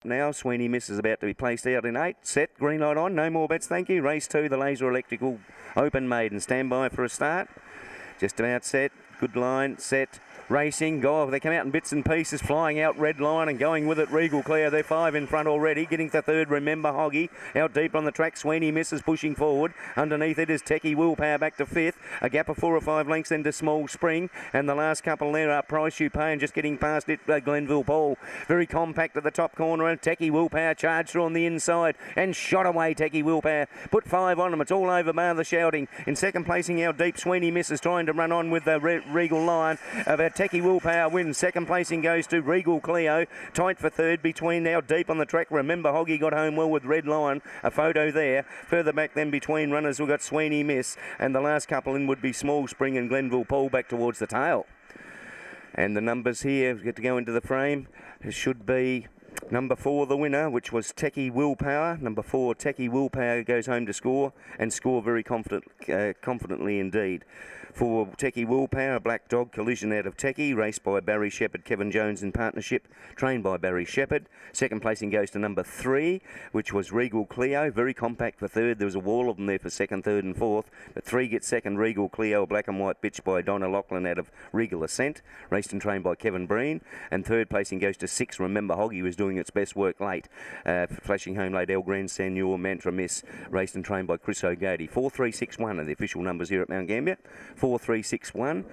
now. Sweeney Miss is about to be placed out in 8. Set, green light on, no more bets, thank you. Race 2, the Laser Electrical Open Maiden. Stand by for a start. Just about set, good line, set. Racing, go, they come out in bits and pieces, flying out Red Line and going with it Regal Clear. They're 5 in front already, getting to third, Remember Hoggy. Out deep on the track, Sweeney Misses pushing forward. Underneath it is Techie Willpower back to 5th. A gap of 4 or 5 lengths into Small Spring. And the last couple there are Price You Pay and just getting past it, Glenville Paul. Very compact at the top corner and Techie Willpower charged through on the inside and shot away Techie Willpower. Put 5 on them, it's all over bar the shouting. In second placing, our deep Sweeney Misses trying to run on with the Regal Lion. About Techie Willpower wins. Second placing goes to Regal Cleo. Tight for third between now deep on the track. Remember Hoggy got home well with Red Lion. A photo there. Further back then between runners we've got Sweeney Miss. And the last couple in would be Small Spring and Glenville Paul back towards the tail. And the numbers here get to go into the frame. It should be number 4, the winner, which was Techie Willpower. Number 4, Techie Willpower goes home to score and score very confidently indeed. For Techie Willpower, a black dog collision out of Techie, raced by Barry Shepherd, Kevin Jones in partnership, trained by Barry Shepherd. Second placing goes to number 3, which was Regal Cleo, very compact for third. There was a wall of them there for second, third and fourth, but 3 gets second. Regal Cleo, a black and white bitch by Donna Lachlan out of Regal Ascent, raced and trained by Kevin Breen. And third placing goes to 6, Remember Hoggy, was doing its best work late. Flashing home late, El Grand Senor, Mantra Miss, raced and trained by Chris O'Grady. 4-3-6-1 are the official numbers here at Mount Gambier. 4-3-6-1.